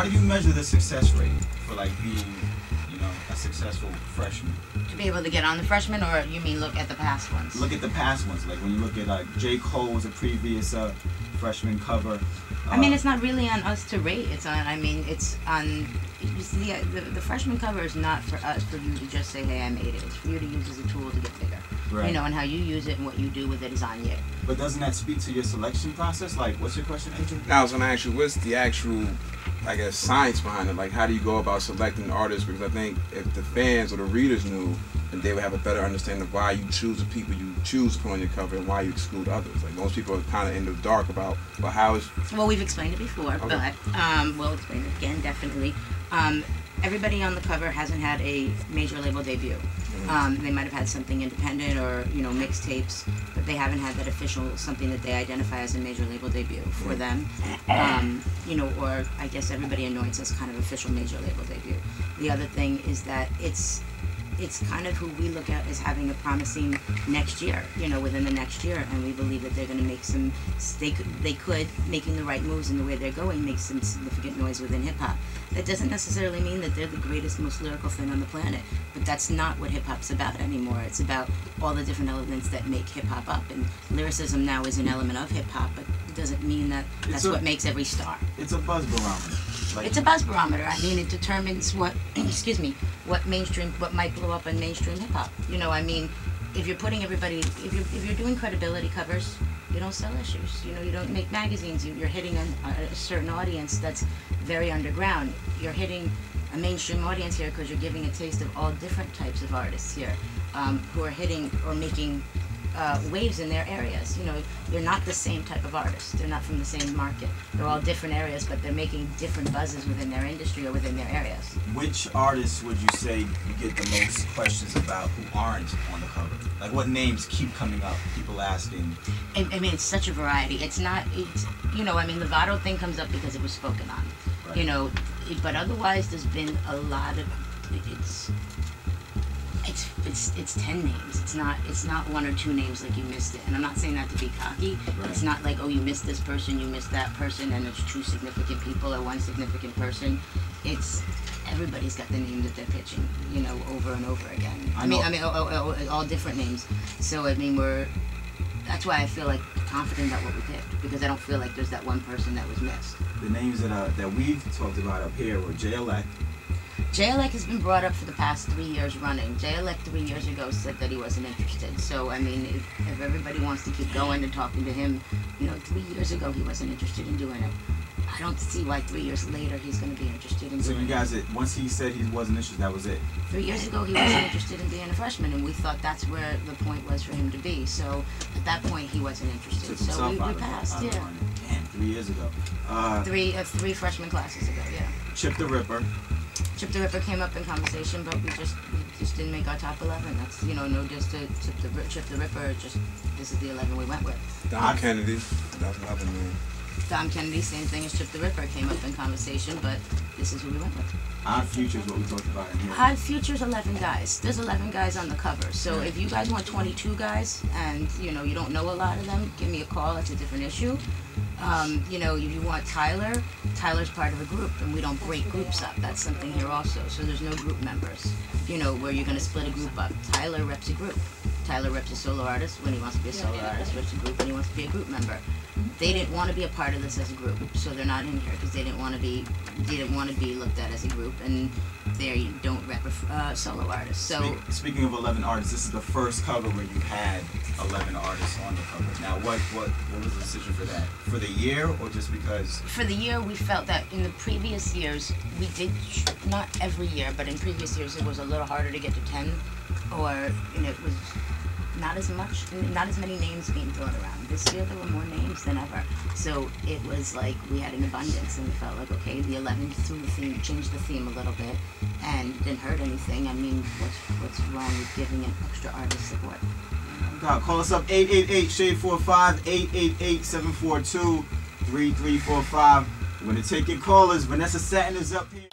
do you measure the success rate for like being, you know, a successful freshman? To be able to get on the Freshmen, or you mean look at the past ones? Look at the past ones. Like when you look at like J. Cole was a previous freshman cover. I mean, it's not really on us to rate. It's on. I mean, it's on. You see, the freshman cover is not for us, for you to just say, "Hey, I made it." It's for you to use as a tool to get bigger. Right. You know, and how you use it and what you do with it is on you. But doesn't that speak to your selection process? Like, what's your question, AJ? Now, I was going to ask you, what's the actual, I guess, science behind it? Like, how do you go about selecting artists? Because I think if the fans or the readers knew, then they would have a better understanding of why you choose the people you choose to put on your cover and why you exclude others. Like, most people are kind of in the dark about, well, how is... Well, we've explained it before, okay. but we'll explain it again, definitely. Everybody on the cover hasn't had a major label debut. They might have had something independent or, you know, mixtapes, but they haven't had that official, something that they identify as a major label debut for them. You know, or I guess everybody anoints as kind of official major label debut. The other thing is that it's kind of who we look at as having a promising next year, you know, within the next year, and we believe that they're going to make some, they could, making the right moves in the way they're going, make some significant noise within hip-hop. That doesn't necessarily mean that they're the greatest, most lyrical thing on the planet, but that's not what hip-hop's about anymore. It's about all the different elements that make hip-hop up, and lyricism now is an element of hip-hop, but it doesn't mean that that's what makes every star. It's a buzz barometer. Like, it's a buzz barometer. I mean, it determines what, excuse me, what might blow up in mainstream hip hop. You know, I mean, if you're putting everybody, if you're doing credibility covers, you don't sell issues. You know, you don't make magazines. You're hitting a certain audience that's very underground. You're hitting a mainstream audience here because you're giving a taste of all different types of artists here, who are hitting or making waves in their areas. You know, they're not the same type of artists. They're not from the same market. They're all different areas, but they're making different buzzes within their industry or within their areas. Which artists would you say you get the most questions about who aren't on the cover? Like, what names keep coming up? People asking. I mean, it's such a variety. It's not, you know, I mean, the Vado thing comes up because it was spoken on. Right. You know, but otherwise there's been a lot of, it's 10 names. It's not one or two names like you missed it. And I'm not saying that to be cocky. Right. It's not like, oh, you missed this person, you missed that person, and it's two significant people or one significant person. It's everybody's got the name that they're pitching, you know, over and over again. I mean, all different names. So I mean, that's why I feel like confident about what we picked, because I don't feel like there's that one person that was missed. The names that we've talked about up here were Xxl. Xxl has been brought up for the past 3 years running. Xxl 3 years ago said that he wasn't interested. So, I mean, if everybody wants to keep going and talking to him, you know, 3 years ago he wasn't interested in doing it. I don't see why 3 years later he's going to be interested in doing it. So you guys, once he said he wasn't interested, that was it? 3 years ago he wasn't interested in being a freshman, and we thought that's where the point was for him to be. So, at that point he wasn't interested. So we passed, yeah. Damn, 3 years ago. Three freshman classes ago, yeah. Chip the Ripper. Chip the Ripper came up in conversation, but we just didn't make our top 11. That's, you know, no diss to Chip the Ripper. Just this is the 11 we went with. Dom Kennedy, that's another name. Dom Kennedy, same thing as Chip the Ripper, came up in conversation, but this is who we went with. Odd Future is what we talked about in here. Odd Future's 11 guys. There's 11 guys on the cover. So if you guys want 22 guys and, you know, you don't know a lot of them, give me a call. It's a different issue. You know, if you want Tyler's part of a group, and we don't break groups up. That's something here also. So there's no group members, you know, where you're going to split a group up. Tyler reps a group. Tyler reps a solo artist when he wants to be a solo artist, reps a group when he wants to be a group member. They didn't want to be a part of this as a group, so they're not in here because they didn't want to be looked at as a group, and they don't rep a solo artist. So speaking of 11 artists, this is the first cover where you had 11 artists on the cover. Now, what was the decision for that? For the year, or just because? For the year, we felt that in the previous years, we did, not every year, but in previous years, it was a little harder to get to 10, or, you know, it was not as many names being thrown around. This year there were more names than ever. So it was like we had an abundance, and we felt like, okay, the 11 threw the theme, changed the theme a little bit, and didn't hurt anything. I mean, what's wrong with giving it extra artist support? God, call us up 888-SHADE-45, 888-742-3345. We're going to take your callers. Vanessa Satten is up here.